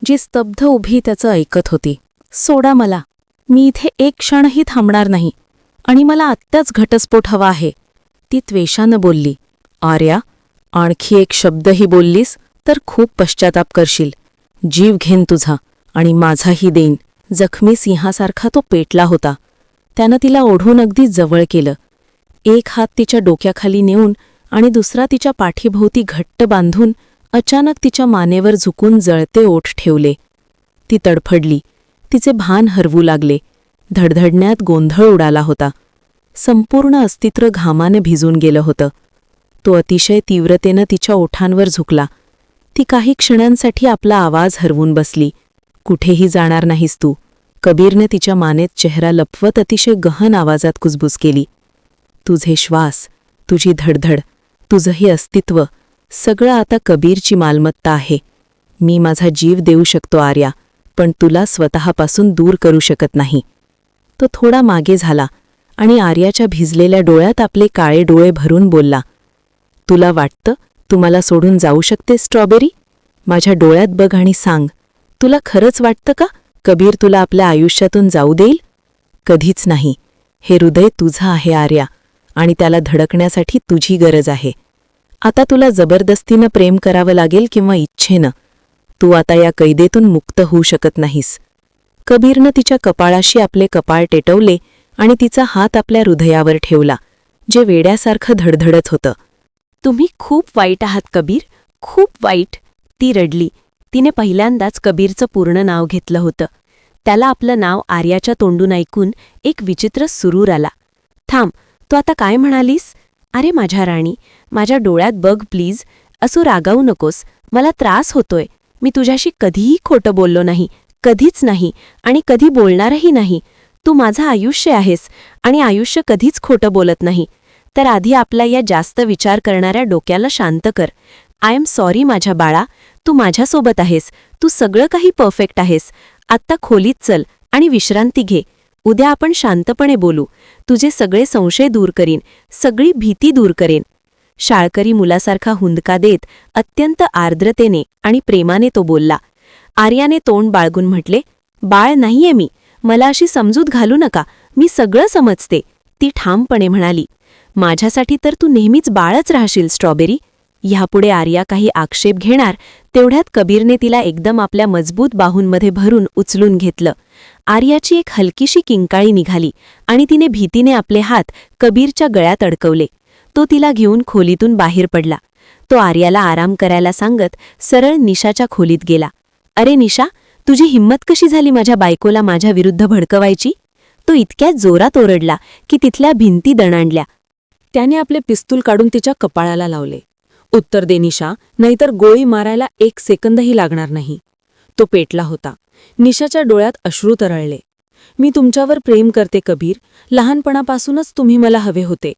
जी स्तब्ध उभी त्याचं ऐकत होती. सोडा मला, मी इथे एक क्षणही थांबणार नाही, आणि मला आत्ताच घटस्फोट हवा आहे, ती त्वेषानं बोलली. आर्या, आणखी एक शब्दही बोललीस तर खूप पश्चाताप करशील. जीव घेन तुझा, आणि माझाही देईन. जखमी सिंहासारखा तो पेटला होता. त्यानं तिला ओढून अगदी जवळ केलं. एक हात तिच्या डोक्याखाली नेऊन आणि दुसरा तिच्या पाठीभोवती घट्ट बांधून अचानक तिच्या मानेवर झुकून जळते ओठ ठेवले. ती तडफडली. तिचे भान हरवू लागले. धडधडण्यात गोंधळ उडाला होता. संपूर्ण अस्तित्व घामाने भिजून गेलं होतं. तो अतिशय तीव्रतेनं तिच्या ओठांवर झुकला. ती काही क्षणांसाठी आपला आवाज हरवून बसली. कुठेही जाणार नाहीस तू. कबीरने तिच्या मानेत चेहरा लपवत अतिशय गहन आवाजात कुजबुज केली. तुझे श्वास, तुझी धडधड, तुझंही अस्तित्व, सगळं आता कबीरची मालमत्ता आहे. मी माझा जीव देऊ शकतो आर्या, पण तुला स्वतःपासून दूर करू शकत नाही. तो थोडा मागे झाला आणि आर्याच्या भिजलेल्या डोळ्यात आपले काळे डोळे भरून बोलला. तुला वाटतं तू मला सोडून जाऊ शकते स्ट्रॉबेरी? माझ्या डोळ्यात बघ आणि सांग, तुला खरंच वाटतं का कबीर तुला आपल्या आयुष्यातून जाऊ देईल? कधीच नाही. हे हृदय तुझं आहे आर्या, आणि त्याला धडकण्यासाठी तुझी गरज आहे. आता तुला जबरदस्तीनं प्रेम करावं लागेल किंवा इच्छेनं. तू आता या कैदेतून मुक्त होऊ शकत नाहीस. कबीरनं तिच्या कपाळाशी आपले कपाळ टेटवले आणि तिचा हात आपल्या हृदयावर ठेवला, जे वेड्यासारखं धडधडत होतं. तुम्ही खूप वाईट आहात कबीर, खूप वाईट. ती रडली. तिने पहिल्यांदाच कबीरचं पूर्ण नाव घेतलं होतं. त्याला आपलं नाव आर्याच्या तोंडून ऐकून एक विचित्र सुरूर आला. थांब, तू आता काय म्हणालीस? अरे माझ्या राणी, माझ्या डोळ्यात बघ प्लीज. असू रागावू नकोस, मला त्रास होतोय. मी तुझ्याशी कधीही खोटं बोललो नाही, कधीच नाही, आणि कधी बोलणारही नाही. तू माझं आयुष्य आहेस, आणि आयुष्य कधीच खोटं बोलत नाही. तर आधी आपल्या या जास्त विचार करणाऱ्या डोक्याला शांत कर. आय एम सॉरी माझ्या बाळा, तू माझ्यासोबत आहेस. तू सगळं काही परफेक्ट आहेस. आत्ता खोलीत चल आणि विश्रांती घे. उद्या आपण शांतपणे बोलू. तुझे सगळे संशय दूर करीन, सगळी भीती दूर करेन. शाळकरी मुलासारखा हुंदका देत अत्यंत आर्द्रतेने आणि प्रेमाने तो बोलला. आर्याने तोंड बाळगून म्हटले, बाळ नाहीये मी. मला अशी समजूत घालू नका. मी सगळं समजते, ती ठामपणे म्हणाली. माझ्यासाठी तर तू नेहमीच बाळच राहशील स्ट्रॉबेरी. ह्यापुढे आर्या काही आक्षेप घेणार तेवढ्यात कबीरने तिला एकदम आपल्या मजबूत बाहूंमध्ये भरून उचलून घेतलं. आर्याची एक हलकीशी किंकाळी निघाली आणि तिने भीतीने आपले हात कबीरच्या गळ्यात अडकवले. तो तिला घेऊन खोलीतून बाहेर पडला. तो आर्याला आराम करायला सांगत सरळ निशाच्या खोलीत गेला. अरे निशा, तुझी हिंमत कशी झाली माझ्या बायकोला माझ्या विरुद्ध भडकवायची? तो इतक्या जोरात ओरडला की तिथल्या भिंती दणाणल्या. त्याने आपले पिस्तूल काढून तिच्या कपाळाला लावले. उत्तर दे निशा, नाहीतर गोळी मारायला 1 सेकंदही लागणार नाही. तो पेटला होता. निशाच्या डोळ्यात अश्रू तरळले. मी तुमच्यावर प्रेम करते कबीर. लहानपणापासूनच तुम्ही मला हवे होते.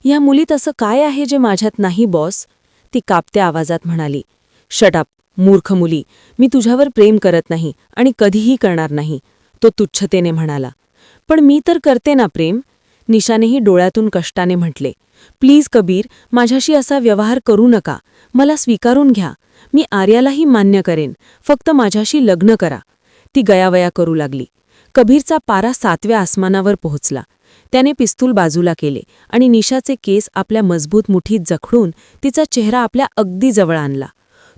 या मुलीत असं काय आहे जे माझ्यात नाही बॉस? ती कापत्या आवाजात म्हणाली. शट अप, मूर्ख मुली. मी तुझ्यावर प्रेम करत नाही आणि कधीही करणार नाही, तो तुच्छतेने म्हणाला. पण मी तर करते ना प्रेम, निशानेही डोळ्यातून कष्टाने म्हटले. प्लीज कबीर, माझ्याशी असा व्यवहार करू नका. मला स्वीकारून घ्या. मी आर्यालाही मान्य करेन. फक्त माझ्याशी लग्न करा. ती गयावया करू लागली. कबीरचा पारा 7व्या आसमानावर पोहोचला. त्याने पिस्तूल बाजूला केले आणि निशाचे केस आपल्या मजबूत मुठीत जखडून तिचा चेहरा आपल्या अगदी जवळ आणला.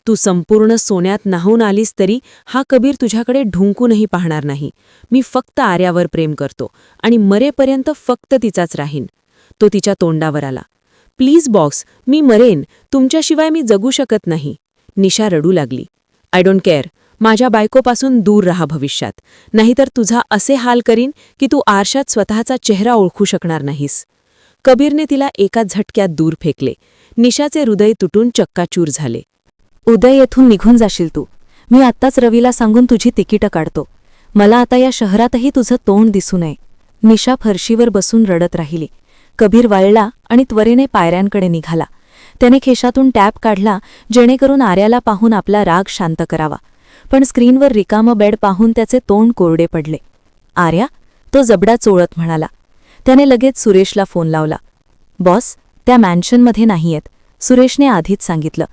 तू संपूर्ण सोन्यात न्हाऊन आलीस तरी हा कबीर तुझ्याकडे ढुंकूनही पाहणार नाही. मी फक्त आर्यावर प्रेम करतो आणि मरेपर्यंत फक्त तिचाच राहीन. तो तिच्या तोंडावर आला. प्लीज बॉस, मी मरेन. तुमच्याशिवाय मी जगू शकत नाही. निशा रडू लागली. I don't care. माझ्या बायकोपासून दूर राहा भविष्यात, नाहीतर तुझा असे हाल करीन की तू आरशात स्वतःचा चेहरा ओळखू शकणार नाहीस. कबीरने तिला एका झटक्यात दूर फेकले. निशाचे हृदय तुटून चक्काचूर झाले. उदय, येथून निघून जाशील तू. मी आत्ताच रवीला सांगून तुझी तिकीटं काढतो. मला आता या शहरातही तुझं तोंड दिसू नये. निशा फरशीवर बसून रडत राहिली. कबीर वळला आणि त्वरेने पायऱ्यांकडे निघाला. त्याने खिशातून टॅप काढला जेणेकरून आर्याला पाहून आपला राग शांत करावा. पण स्क्रीनवर रिकामं बेड पाहून त्याचे तोंड कोरडे पडले. आर्या, तो जबडा चोळत म्हणाला. त्याने लगेच सुरेशला फोन लावला. बॉस, त्या मॅन्शनमध्ये नाहीयेत. सुरेशने आधीच सांगितलं.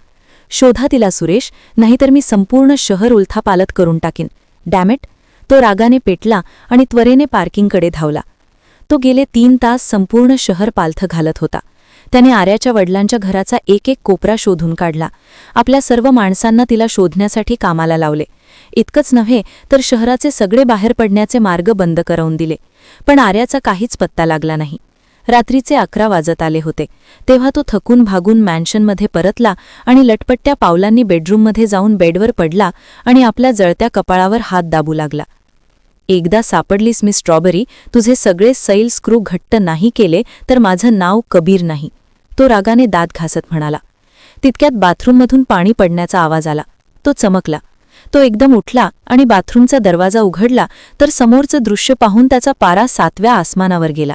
शोधा तिला सुरेश, नाहीतर मी संपूर्ण शहर उलथापालथ करून टाकीन. डॅमेट. तो रागाने पेटला आणि त्वरेने पार्किंगकडे धावला. तो गेले 3 तास संपूर्ण शहर पालथं घालत होता. त्याने आर्याच्या वडिलांच्या घराचा एक कोपरा शोधून काढला. आपल्या सर्व माणसांना तिला शोधण्यासाठी कामाला लावले. इतकंच नव्हे तर शहराचे सगळे बाहेर पडण्याचे मार्ग बंद करवून दिले. पण आर्याचा काहीच पत्ता लागला नाही. रात्रीचे 11 वाजत आले होते तेव्हा तो थकून भागून मॅन्शनमध्ये परतला आणि लटपट्ट्या पावलांनी बेडरूममध्ये जाऊन बेडवर पडला आणि आपल्या जळत्या कपाळावर हात दाबू लागला. एकदा सापडलीस मिस स्ट्रॉबेरी, तुझे सगळे सैल स्क्रू घट्ट नाही केले तर माझं नाव कबीर नाही. तो रागाने दात घासत म्हणाला. तितक्यात बाथरूममधून पाणी पडण्याचा आवाज आला. तो चमकला. तो एकदम उठला आणि बाथरूमचा दरवाजा उघडला तर समोरचं दृश्य पाहून त्याचा पारा 7व्या आसमानावर गेला.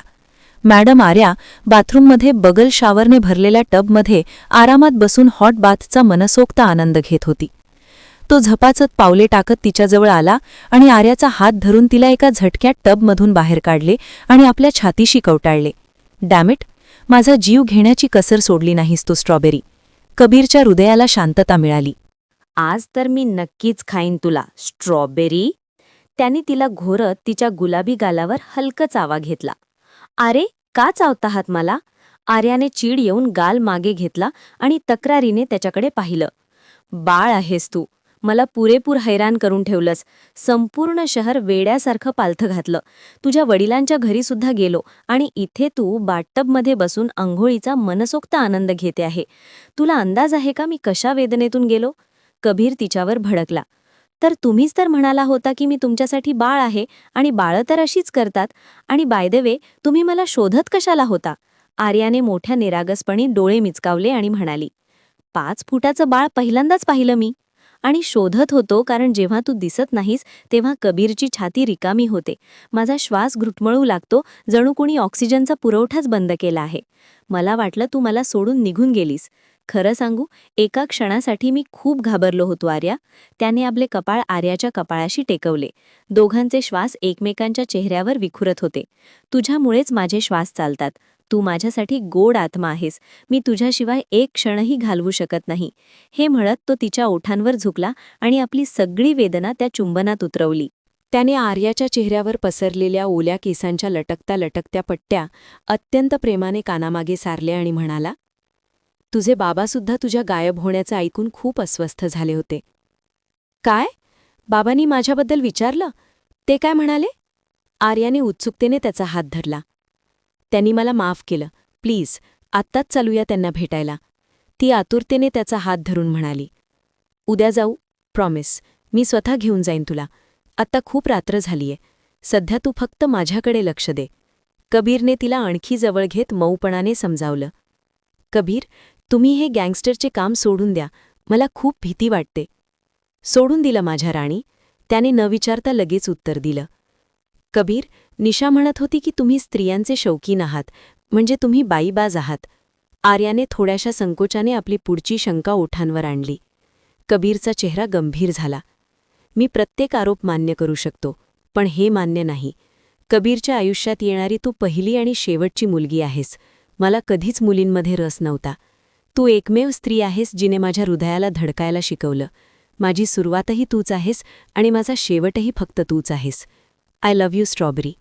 मॅडम आर्या बाथरूममध्ये बगल शावरने भरलेल्या टबमध्ये आरामात बसून हॉट बाथचा मनसोक्त आनंद घेत होती. तो झपाचत पावले टाकत तिच्याजवळ आला आणि आर्याचा हात धरून तिला एका झटक्यात टबमधून बाहेर काढले आणि आपल्या छातीशी कवटाळले. डॅमिट, माझा जीव घेण्याची कसर सोडली नाहीस तू स्ट्रॉबेरी. कबीरच्या हृदयाला शांतता मिळाली. आज तर मी नक्कीच खाईन तुला स्ट्रॉबेरी. त्याने तिला घोरत तिच्या गुलाबी गालावर हलकं चावा घेतला. अरे, का चावता आहात मला? आर्याने चीड येऊन गाल मागे घेतला आणि तक्रारीने त्याच्याकडे पाहिलं. बाळ आहेस तू. मला पुरेपूर हैराण करून ठेवलंस. संपूर्ण शहर वेड्यासारखं पालथं घातलं. तुझ्या वडिलांच्या घरीसुद्धा गेलो आणि इथे तू बाथटबमध्ये बसून अंघोळीचा मनसोक्त आनंद घेते आहे. तुला अंदाज आहे का मी कशा वेदनेतून गेलो? कबीर तिच्यावर भडकला. तर तुम्हीच तर म्हणाला होता की मी तुमच्यासाठी बाळ आहे आणि बाळं तर अशीच करतात. आणि बाय द वे, तुम्ही मला शोधत कशाला होता? आर्याने मोठ्या निरागसपणी डोळे मिचकावले आणि म्हणाली. 5 फुटाचं बाळ पहिल्यांदाच पाहिलं मी. आणि शोधत होतो कारण जेव्हा तू दिसत नाहीस तेव्हा कबीरची छाती रिकामी होते. माझा श्वास घुटमळू लागतो, जणू कुणी ऑक्सिजनचा पुरवठाच बंद केला आहे. मला वाटलं तू मला सोडून निघून गेलीस. खरं सांगू, एका क्षणासाठी मी खूप घाबरलो होतो आर्या. त्याने आपले कपाळ आर्याच्या कपाळाशी टेकवले. दोघांचे श्वास एकमेकांच्या चेहऱ्यावर विखुरत होते. तुझ्यामुळेच माझे श्वास चालतात. तू माझ्यासाठी गोड आत्मा आहेस. मी तुझ्याशिवाय एक क्षणही घालवू शकत नाही. हे म्हणत तो तिच्या ओठांवर झुकला आणि आपली सगळी वेदना त्या चुंबनात उतरवली. त्याने आर्याच्या चेहऱ्यावर पसरलेल्या ओल्या केसांच्या लटकत्या लटकत्या पट्ट्या अत्यंत प्रेमाने कानामागे सारल्या आणि म्हणाला, तुझे बाबासुद्धा तुझ्या गायब होण्याचं ऐकून खूप अस्वस्थ झाले होते. काय? बाबांनी माझ्याबद्दल विचारलं? ते काय म्हणाले? आर्याने उत्सुकतेने त्याचा हात धरला. त्यांनी मला माफ केलं. प्लीज, आत्ताच चालूया त्यांना भेटायला. ती आतुरतेने त्याचा हात धरून म्हणाली. उद्या जाऊ, प्रॉमिस. मी स्वतः घेऊन जाईन तुला. आत्ता खूप रात्र झालीये. सध्या तू फक्त माझ्याकडे लक्ष दे. कबीरने तिला आणखी जवळ घेत मऊपणाने समजावलं. कबीर, तुम्ही हे गँगस्टरचे काम सोडून द्या. मला खूप भीती वाटते. सोडून दिलं माझ्या राणी. त्याने न विचारता लगेच उत्तर दिलं. कबीर, निशा म्हणत होती की तुम्ही स्त्रियांचे शौकीन आहात, म्हणजे तुम्ही बाईबाज आहात. आर्याने थोड्याशा संकोचाने आपली पुढची शंका ओठांवर आणली. कबीरचा चेहरा गंभीर झाला. मी प्रत्येक आरोप मान्य करू शकतो, पण हे मान्य नाही. कबीरच्या आयुष्यात येणारी तू पहिली आणि शेवटची मुलगी आहेस. मला कधीच मुलींमध्ये रस नव्हता. तू एकमेव स्त्री आहेस जिने माझ्या हृदयाला धडकायला शिकवलं. माझी सुरुवातही तूच आहेस आणि माझा शेवटही फक्त तूच आहेस. I love you strawberry.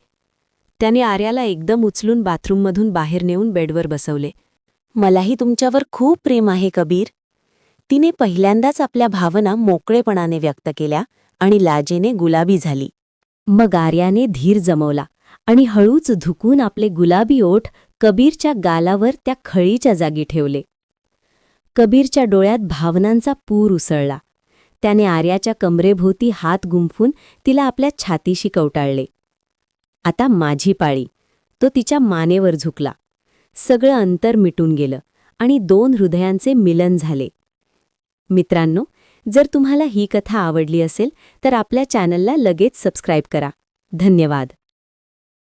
त्याने आर्याला एकदम उचलून बाथरूममधून बाहेर नेऊन बेडवर बसवले. मलाही तुमच्यावर खूप प्रेम आहे कबीर. तिने पहिल्यांदाच आपल्या भावना मोकळेपणाने व्यक्त केल्या आणि लाजेने गुलाबी झाली. मग आर्याने धीर जमवला आणि हळूच झुकून आपले गुलाबी ओठ कबीरच्या गालावर त्या खळीच्या जागी ठेवले. कबीरच्या डोळ्यात भावनांचा पूर उसळला. त्याने आर्याच्या कमरेभोवती हात गुंफून तिला आपल्या छातीशी कवटाळले. आता माझी पाळी. तो तिच्या मानेवर झुकला. सगळं अंतर मिटून गेलं आणि दोन हृदयांचे मिलन झाले. मित्रांनो, जर तुम्हाला ही कथा आवडली असेल तर आपल्या चॅनलला लगेच सबस्क्राईब करा. धन्यवाद.